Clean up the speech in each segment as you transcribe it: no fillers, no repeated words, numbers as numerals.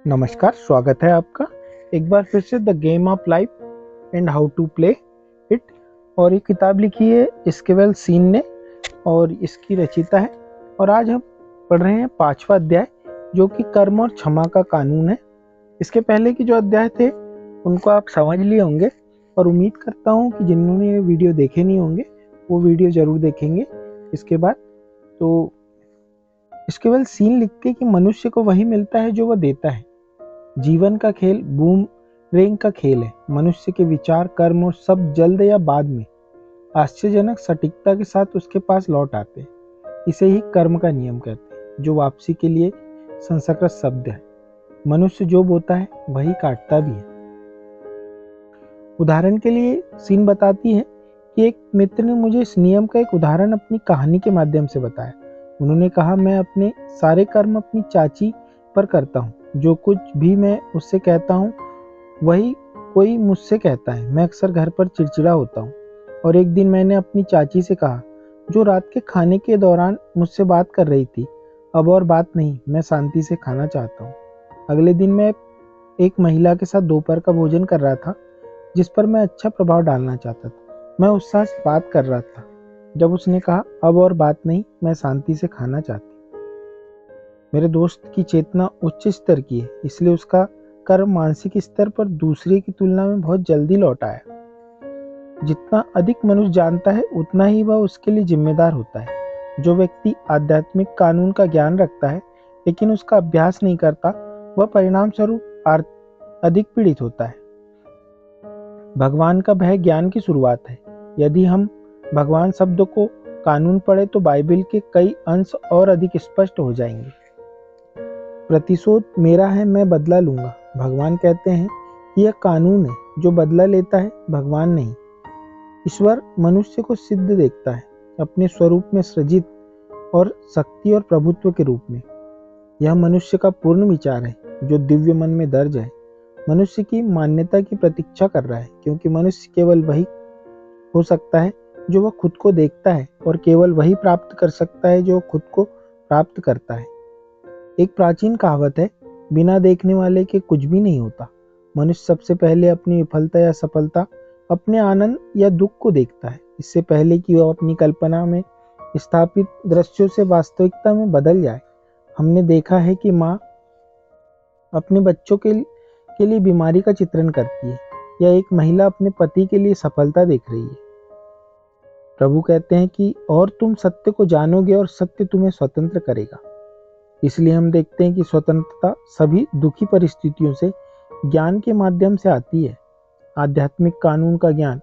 नमस्कार, स्वागत है आपका एक बार फिर से the game of life and how to play it. और ये किताब लिखी है इस्केवेल सीन ने और इसकी रचयिता है। और आज हम पढ़ रहे हैं 5वां अध्याय जो कि कर्म और क्षमा का कानून है। इसके पहले के जो अध्याय थे उनको आप समझ लिए होंगे और उम्मीद करता हूँ कि जिन्होंने ये वीडियो देखे नहीं होंगे वो वीडियो ज़रूर देखेंगे इसके बाद। तो इस्केवेल सीन लिखते हैं कि मनुष्य को वही मिलता है जो वह देता है। जीवन का खेल बूम रेंग का खेल है। मनुष्य के विचार, कर्म और सब जल्द या बाद में आश्चर्यजनक सटीकता के साथ उसके पास लौट आते हैं। इसे ही कर्म का नियम कहते हैं, जो वापसी के लिए संस्कृत शब्द है। मनुष्य जो बोता है वही काटता भी है। उदाहरण के लिए सीन बताती है कि एक मित्र ने मुझे इस नियम का एक उदाहरण अपनी कहानी के माध्यम से बताया। उन्होंने कहा, मैं अपने सारे कर्म अपनी चाची पर करता हूँ। जो कुछ भी मैं उससे कहता हूँ वही कोई मुझसे कहता है। मैं अक्सर घर पर चिड़चिड़ा होता हूँ और एक दिन मैंने अपनी चाची से कहा, जो रात के खाने के दौरान मुझसे बात कर रही थी, अब और बात नहीं, मैं शांति से खाना चाहता हूँ। अगले दिन मैं एक महिला के साथ दोपहर का भोजन कर रहा था जिस पर मैं अच्छा प्रभाव डालना चाहता था। मैं उत्साह से बात कर रहा था जब उसने कहा, अब और बात नहीं, मैं शांति से खाना चाहती। मेरे दोस्त की चेतना उच्च स्तर की है, इसलिए उसका कर्म मानसिक स्तर पर दूसरे की तुलना में बहुत जल्दी लौट आया। जितना अधिक मनुष्य जानता है उतना ही वह उसके लिए जिम्मेदार होता है। जो व्यक्ति आध्यात्मिक कानून का ज्ञान रखता है लेकिन उसका अभ्यास नहीं करता, वह परिणाम स्वरूप अधिक पीड़ित होता है। भगवान का भय ज्ञान की शुरुआत है। यदि हम भगवान शब्द को कानून पढ़े तो बाइबल के कई अंश और अधिक स्पष्ट हो जाएंगे। प्रतिशोध मेरा है, मैं बदला लूंगा। भगवान कहते हैं कि यह कानून है, जो बदला लेता है भगवान नहीं। ईश्वर मनुष्य को सिद्ध देखता है, अपने स्वरूप में सृजित और शक्ति और प्रभुत्व के रूप में। यह मनुष्य का पूर्ण विचार है जो दिव्य मन में दर्ज है। मनुष्य की मान्यता की प्रतीक्षा कर रहा है, क्योंकि मनुष्य केवल वही हो सकता है जो वह खुद को देखता है और केवल वही प्राप्त कर सकता है जो खुद को प्राप्त करता है। एक प्राचीन कहावत है, बिना देखने वाले के कुछ भी नहीं होता। मनुष्य सबसे पहले अपनी विफलता या सफलता, अपने आनंद या दुख को देखता है, इससे पहले कि वह अपनी कल्पना में स्थापित दृश्यों से वास्तविकता में बदल जाए। हमने देखा है कि माँ अपने बच्चों के लिए बीमारी का चित्रण करती है, या एक महिला अपने पति के लिए सफलता देख रही है। प्रभु कहते हैं कि और तुम सत्य को जानोगे और सत्य तुम्हें स्वतंत्र करेगा। इसलिए हम देखते हैं कि स्वतंत्रता सभी दुखी परिस्थितियों से ज्ञान के माध्यम से आती है। आध्यात्मिक कानून का ज्ञान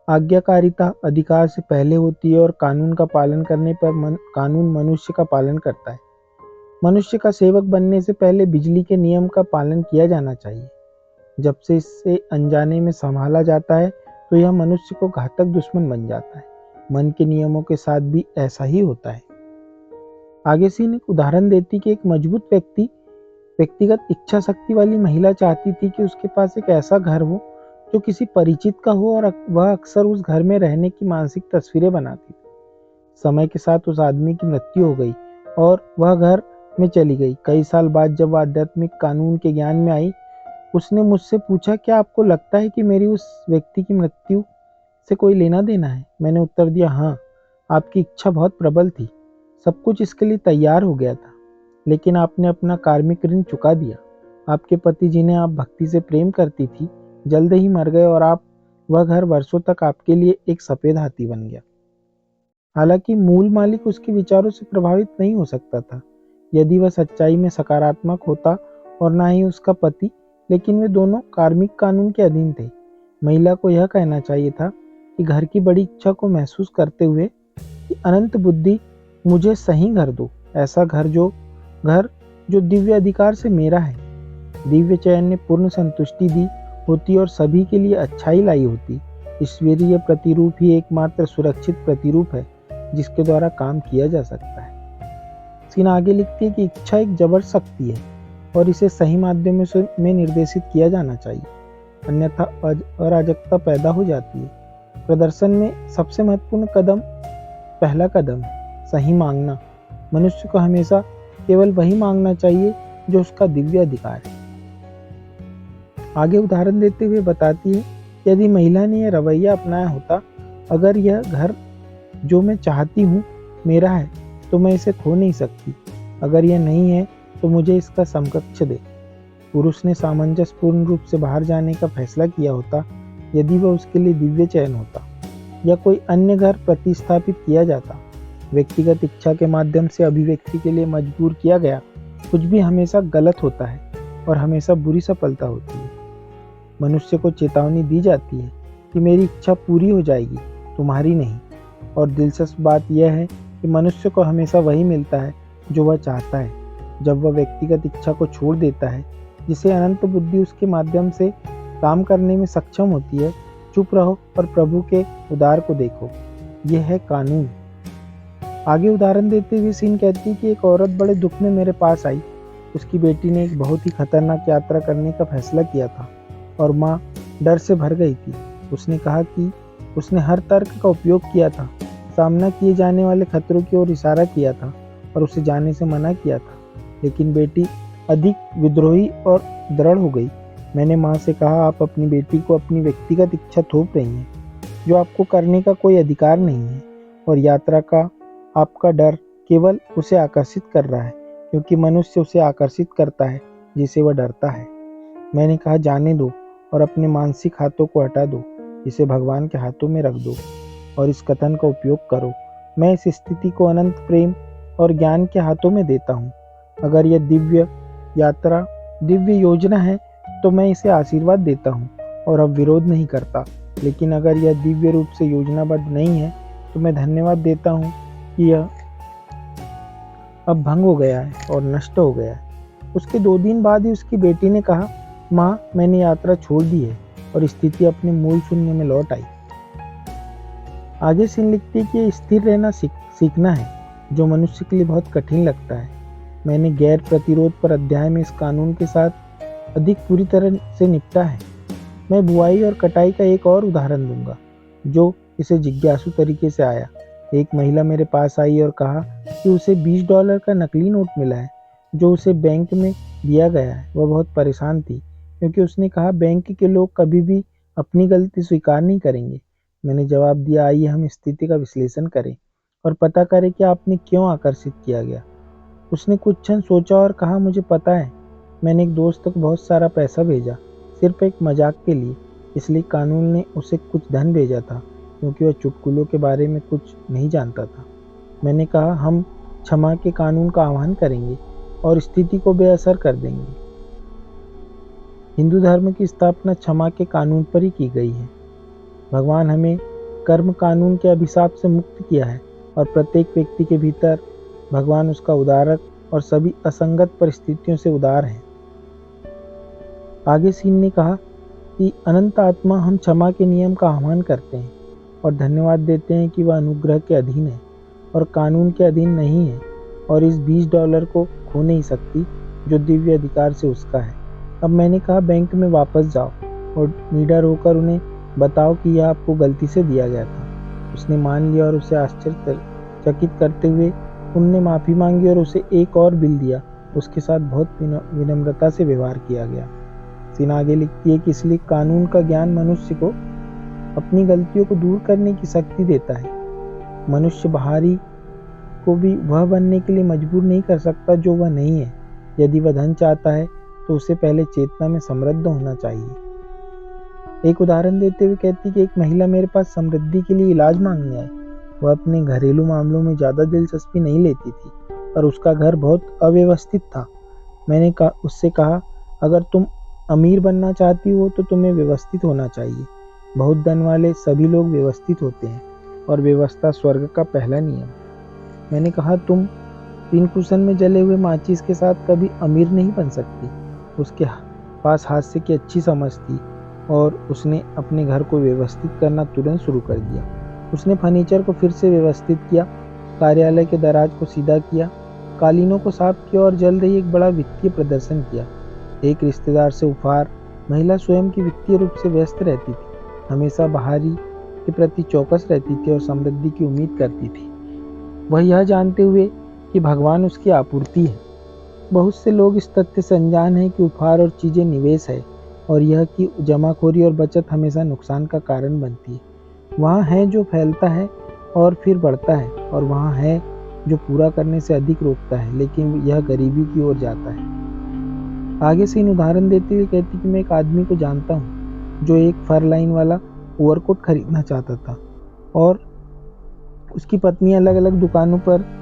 आज्ञाकारिता अधिकार से पहले होती है और कानून का पालन करने पर कानून मनुष्य का पालन करता है। मनुष्य का सेवक बनने से पहले बिजली के नियम का पालन किया जाना चाहिए। जब से इससे अनजाने में संभाला जाता है तो यह मनुष्य को घातक दुश्मन बन जाता है। मन के नियमों के साथ भी ऐसा ही होता है। आगे से एक उदाहरण देती कि एक मजबूत व्यक्तिगत इच्छा शक्ति वाली महिला चाहती थी कि उसके पास एक ऐसा घर हो जो किसी परिचित का हो, और वह अक्सर उस घर में रहने की मानसिक तस्वीरें बनाती थी। समय के साथ उस आदमी की मृत्यु हो गई और वह घर में चली गई। कई साल बाद जब वह आध्यात्मिक कानून के ज्ञान में आई, उसने मुझसे पूछा, क्या आपको लगता है कि मेरी उस व्यक्ति की मृत्यु से कोई लेना देना है? मैंने उत्तर दिया, हाँ, आपकी इच्छा बहुत प्रबल थी, सब कुछ इसके लिए तैयार हो गया था, लेकिन आपने अपना कार्मिक ऋण चुका दिया। आपके पति जिन्हें आप भक्ति से प्रेम करती थी जल्द ही मर गए और वह घर वर्षों तक आपके लिए एक सफेद हाथी बन गया। हालांकि मूल मालिक उसके विचारों से प्रभावित नहीं हो सकता था यदि वह सच्चाई में सकारात्मक होता, और ना ही उसका पति, लेकिन वे दोनों कार्मिक कानून के अधीन थे। महिला को यह कहना चाहिए था कि घर की बड़ी इच्छा को महसूस करते हुए कि अनंत बुद्धि, मुझे सही घर दो, ऐसा घर जो दिव्य अधिकार से मेरा है। दिव्य चयन ने पूर्ण संतुष्टि दी होती और सभी के लिए अच्छाई लाई होती। ईश्वरीय प्रतिरूप ही एकमात्र सुरक्षित प्रतिरूप है जिसके द्वारा काम किया जा सकता है। सीन आगे लिखती है कि इच्छा एक जबर शक्ति है और इसे सही माध्यम में निर्देशित किया जाना चाहिए, अन्यथा अराजकता पैदा हो जाती है। प्रदर्शन में सबसे महत्वपूर्ण कदम पहला कदम है, सही मांगना। मनुष्य को हमेशा केवल वही मांगना चाहिए जो उसका दिव्य अधिकार है। आगे उदाहरण देते हुए बताती है, यदि महिला ने यह रवैया अपनाया होता, अगर यह घर जो मैं चाहती हूँ मेरा है तो मैं इसे खो नहीं सकती, अगर यह नहीं है तो मुझे इसका समकक्ष दे। पुरुष ने सामंजस्यपूर्ण रूप से बाहर जाने का फैसला किया होता, यदि वह उसके लिए दिव्य चयन होता या कोई अन्य घर प्रतिस्थापित किया जाता। व्यक्तिगत इच्छा के माध्यम से अभिव्यक्ति के लिए मजबूर किया गया कुछ भी हमेशा गलत होता है और हमेशा बुरी सफलता होती है। मनुष्य को चेतावनी दी जाती है कि मेरी इच्छा पूरी हो जाएगी, तुम्हारी नहीं। और दिलचस्प बात यह है कि मनुष्य को हमेशा वही मिलता है जो वह चाहता है, जब वह व्यक्तिगत इच्छा को छोड़ देता है, जिसे अनंत बुद्धि उसके माध्यम से काम करने में सक्षम होती है। चुप रहो और प्रभु के उदार को देखो, यह है कानून। आगे उदाहरण देते हुए सीन कहती है कि एक औरत बड़े दुख में मेरे पास आई। उसकी बेटी ने एक बहुत ही खतरनाक यात्रा करने का फैसला किया था और माँ डर से भर गई थी। उसने कहा कि उसने हर तर्क का उपयोग किया था, सामना किए जाने वाले खतरों की ओर इशारा किया था और उसे जाने से मना किया था, लेकिन बेटी अधिक विद्रोही और दृढ़ हो गई। मैंने माँ से कहा, आप अपनी बेटी को अपनी व्यक्तिगत इच्छा थोप रही हैं, जो आपको करने का कोई अधिकार नहीं है, और यात्रा का आपका डर केवल उसे आकर्षित कर रहा है, क्योंकि मनुष्य उसे आकर्षित करता है जिसे वह डरता है। मैंने कहा, जाने दो और अपने मानसिक हाथों को हटा दो, इसे भगवान के हाथों में रख दो और इस कथन का उपयोग करो, मैं इस स्थिति को अनंत प्रेम और ज्ञान के हाथों में देता हूँ। अगर यह दिव्य यात्रा दिव्य योजना है तो मैं इसे आशीर्वाद देता हूँ और अब विरोध नहीं करता, लेकिन अगर यह दिव्य रूप से योजनाबद्ध नहीं है तो मैं धन्यवाद देता हूँ कि यह अब भंग हो गया है और नष्ट हो गया है। उसके 2 दिन बाद ही उसकी बेटी ने कहा, माँ, मैंने यात्रा छोड़ दी है, और स्थिति अपने मूल शून्य में लौट आई। आगे सीन लिखती है कि स्थिर रहना सीखना है, जो मनुष्य के लिए बहुत कठिन लगता है। मैंने गैर प्रतिरोध पर अध्याय में इस कानून के साथ अधिक पूरी तरह से निपटा है। मैं बुआई और कटाई का एक और उदाहरण दूंगा, जो इसे जिज्ञासु तरीके से आया। एक महिला मेरे पास आई और कहा कि उसे $20 का नकली नोट मिला है, जो उसे बैंक में दिया गया है। वह बहुत परेशान थी, क्योंकि उसने कहा, बैंक के लोग कभी भी अपनी गलती स्वीकार नहीं करेंगे। मैंने जवाब दिया, आइए हम स्थिति का विश्लेषण करें और पता करें कि आपने क्यों आकर्षित किया गया। उसने कुछ क्षण सोचा और कहा, मुझे पता है, मैंने एक दोस्त को बहुत सारा पैसा भेजा, सिर्फ एक मजाक के लिए, इसलिए कानून ने उसे कुछ धन भेजा था, क्योंकि वह चुटकुलों के बारे में कुछ नहीं जानता था। मैंने कहा, हम क्षमा के कानून का आह्वान करेंगे और स्थिति को बेअसर कर देंगे। हिंदू धर्म की स्थापना क्षमा के कानून पर ही की गई है। भगवान हमें कर्म कानून के अभिशाप से मुक्त किया है और प्रत्येक व्यक्ति के भीतर भगवान उसका उदारक और सभी असंगत परिस्थितियों से उदार है। आगे सीन ने कहा कि अनंत आत्मा, हम क्षमा के नियम का आह्वान करते हैं और धन्यवाद देते हैं कि वह अनुग्रह के अधीन है और कानून के अधीन नहीं है और इस $20 को खो नहीं सकती जो दिव्य अधिकार से उसका है। अब मैंने कहा, बैंक में वापस जाओ और निडर होकर उन्हें बताओ कि यह आपको गलती से दिया गया था। उसने मान लिया और उसे आश्चर्यचकित करते हुए उनने माफ़ी मांगी और उसे एक और बिल दिया। उसके साथ बहुत विनम्रता से व्यवहार किया गया। सीन आगे लिखती है कि इसलिए कानून का ज्ञान मनुष्य को अपनी गलतियों को दूर करने की शक्ति देता है। मनुष्य बाहरी को भी वह बनने के लिए मजबूर नहीं कर सकता जो वह नहीं है। यदि वह धन चाहता है तो उसे पहले चेतना में समृद्ध होना चाहिए। एक उदाहरण देते हुए कहती कि एक महिला मेरे पास समृद्धि के लिए इलाज मांगने आई। वह अपने घरेलू मामलों में ज़्यादा दिलचस्पी नहीं लेती थी और उसका घर बहुत अव्यवस्थित था। मैंने उससे कहा, अगर तुम अमीर बनना चाहती हो तो तुम्हें व्यवस्थित होना चाहिए। बहुत धन वाले सभी लोग व्यवस्थित होते हैं और व्यवस्था स्वर्ग का पहला नियम। मैंने कहा, तुम पिनकुशन में जले हुए माचिस के साथ कभी अमीर नहीं बन सकती। उसके पास हास्य की अच्छी समझ थी और उसने अपने घर को व्यवस्थित करना तुरंत शुरू कर दिया। उसने फर्नीचर को फिर से व्यवस्थित किया, कार्यालय के दराज को सीधा किया, कालीनों को साफ किया और जल्द ही एक बड़ा वित्तीय प्रदर्शन किया। एक रिश्तेदार से उपहार। महिला स्वयं की वित्तीय रूप से व्यस्त रहती थी, हमेशा बाहरी के प्रति चौकस रहती थी और समृद्धि की उम्मीद करती थी, वह यह जानते हुए कि भगवान उसकी आपूर्ति है। बहुत से लोग इस तथ्य से अनजान हैं कि उपहार और चीज़ें निवेश है और यह कि जमाखोरी और बचत हमेशा नुकसान का कारण बनती है। वहाँ है जो फैलता है और फिर बढ़ता है, और वहाँ है जो पूरा करने से अधिक रोकता है लेकिन यह गरीबी की ओर जाता है। आगे से इन उदाहरण देते हुए कहती कि मैं एक आदमी को जानता हूँ जो एक फर लाइन वाला ओवरकोट खरीदना चाहता था, और उसकी पत्नी अलग अलग दुकानों पर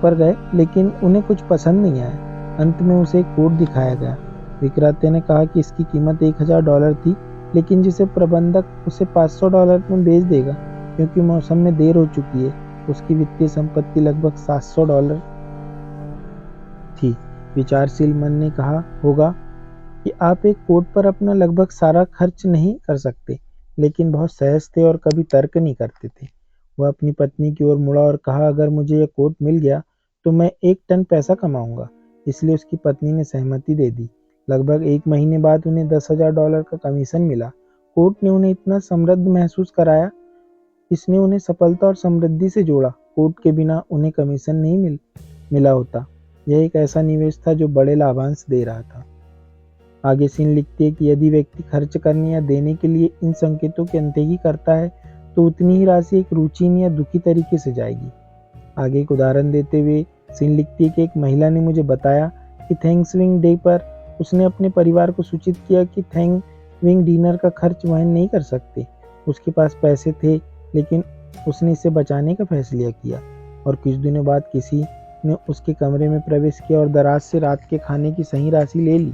गए लेकिन उन्हें कुछ पसंद नहीं आया। अंत में उसे एक कोट दिखाया गया। विक्रेता ने कहा कि इसकी कीमत $1000 थी, लेकिन जिसे प्रबंधक उसे $500 में बेच देगा क्योंकि मौसम में देर हो चुकी है। उसकी वित्तीय संपत्ति लगभग $700 थी। विचारशील मन ने कहा होगा कि आप एक कोट पर अपना लगभग सारा खर्च नहीं कर सकते, लेकिन बहुत सहज थे और कभी तर्क नहीं करते थे। वह अपनी पत्नी की ओर मुड़ा और कहा, अगर मुझे यह कोट मिल गया तो मैं 1 टन पैसा कमाऊंगा। इसलिए उसकी पत्नी ने सहमति दे दी। लगभग 1 महीने बाद उन्हें $10,000 का कमीशन मिला। कोट ने उन्हें इतना समृद्ध महसूस कराया, इसने उन्हें सफलता और समृद्धि से जोड़ा। कोट के बिना उन्हें कमीशन नहीं मिला होता। यह एक ऐसा निवेश था जो बड़े लाभांश दे रहा था। आगे सीन लिखती है कि यदि व्यक्ति खर्च करने या देने के लिए इन संकेतों की अनदेखी करता है तो उतनी ही राशि एक रुचिहीन या दुखी तरीके से जाएगी। आगे एक उदाहरण देते हुए सीन लिखती है कि एक महिला ने मुझे बताया कि थैंक्सगिविंग डे पर उसने अपने परिवार को सूचित किया कि थैंक्सगिविंग डिनर का खर्च वहन नहीं कर सकते। उसके पास पैसे थे, लेकिन उसने इसे बचाने का फैसला किया, और कुछ दिनों बाद किसी ने उसके कमरे में प्रवेश किया और दराज से रात के खाने की सही राशि ले ली।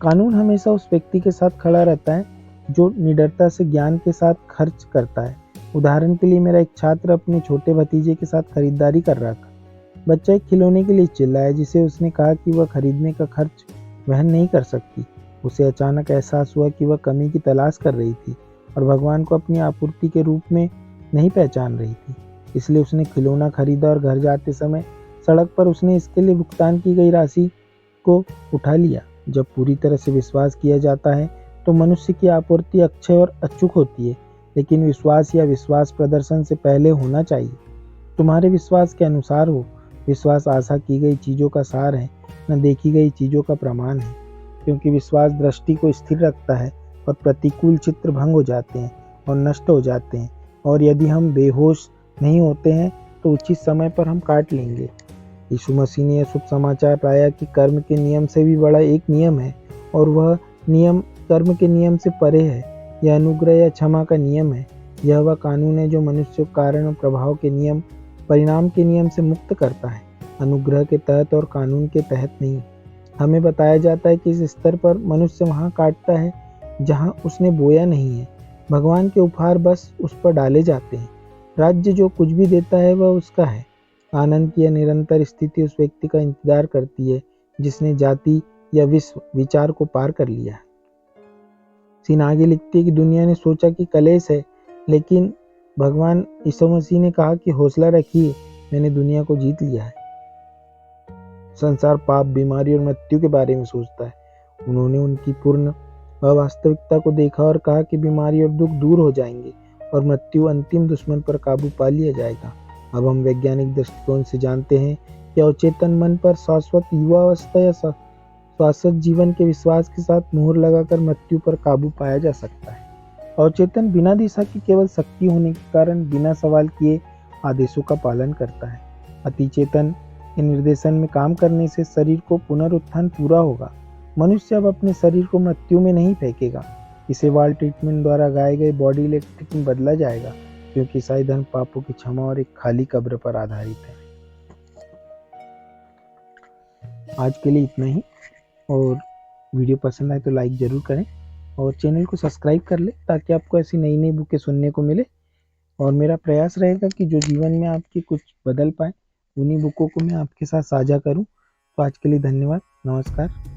कानून हमेशा उस व्यक्ति के साथ खड़ा रहता है जो निडरता से ज्ञान के साथ खर्च करता है। उदाहरण के लिए, मेरा एक छात्र अपने छोटे भतीजे के साथ खरीदारी कर रहा था। बच्चा एक खिलौने के लिए चिल्लाया जिसे उसने कहा कि वह खरीदने का खर्च वहन नहीं कर सकती। उसे अचानक एहसास हुआ कि वह कमी की तलाश कर रही थी और भगवान को अपनी आपूर्ति के रूप में नहीं पहचान रही थी। इसलिए उसने खिलौना खरीदा और घर जाते समय सड़क पर उसने इसके लिए भुगतान की गई राशि को उठा लिया। जब पूरी तरह से विश्वास किया जाता है तो मनुष्य की आपूर्ति अक्षय और अचूक होती है, लेकिन विश्वास या विश्वास प्रदर्शन से पहले होना चाहिए। तुम्हारे विश्वास के अनुसार हो। विश्वास आशा की गई चीज़ों का सार है, न देखी गई चीज़ों का प्रमाण है, क्योंकि विश्वास दृष्टि को स्थिर रखता है और प्रतिकूल चित्र भंग हो जाते हैं और नष्ट हो जाते हैं, और यदि हम बेहोश नहीं होते हैं तो उचित समय पर हम काट लेंगे। यीशु मसीह ने यह शुभ समाचार पाया कि कर्म के नियम से भी बड़ा एक नियम है, और वह नियम कर्म के नियम से परे है। यह अनुग्रह या क्षमा का नियम है। यह वह कानून है जो मनुष्य को कारण और प्रभाव के नियम, परिणाम के नियम से मुक्त करता है, अनुग्रह के तहत और कानून के तहत नहीं। हमें बताया जाता है कि इस स्तर पर मनुष्य वहाँ काटता है जहाँ उसने बोया नहीं है। भगवान के उपहार बस उस पर डाले जाते हैं। राज्य जो कुछ भी देता है वह उसका है। आनंद की यह निरंतर स्थिति उस व्यक्ति का इंतजार करती है जिसने जाति या विश्व विचार को पार कर लिया है। सीन आगे लिखती है कि दुनिया ने सोचा कि कलेश है, लेकिन भगवान यीशु मसीह ने कहा कि हौसला रखिए, मैंने दुनिया को जीत लिया है। संसार पाप, बीमारी और मृत्यु के बारे में सोचता है। उन्होंने उनकी पूर्ण अवास्तविकता को देखा और कहा कि बीमारी और दुख दूर हो जाएंगे और मृत्यु अंतिम दुश्मन पर काबू पा लिया जाएगा। अब हम वैज्ञानिक दृष्टिकोण से जानते हैं कि अवचेतन मन पर शाश्वत युवावस्था या शाश्वत जीवन के विश्वास के साथ मुहर लगाकर मृत्यु पर काबू पाया जा सकता है। अवचेतन बिना दिशा की केवल शक्ति होने के कारण बिना सवाल किए आदेशों का पालन करता है। अतिचेतन के निर्देशन में काम करने से शरीर को पुनरुत्थान पूरा होगा। मनुष्य अब अपने शरीर को मृत्यु में नहीं फेंकेगा। इसे वाल ट्रीटमेंट द्वारा गाए गए बॉडी इलेक्ट्रिक में बदला जाएगा, क्योंकि ईसाई धर्म पापों की क्षमा और एक खाली कब्र पर आधारित है। आज के लिए इतना ही, और वीडियो पसंद आए तो लाइक ज़रूर करें और चैनल को सब्सक्राइब कर ले ताकि आपको ऐसी नई नई बुकें सुनने को मिले। और मेरा प्रयास रहेगा कि जो जीवन में आपकी कुछ बदल पाए, उन्हीं बुकों को मैं आपके साथ साझा करूं। तो आज के लिए धन्यवाद। नमस्कार।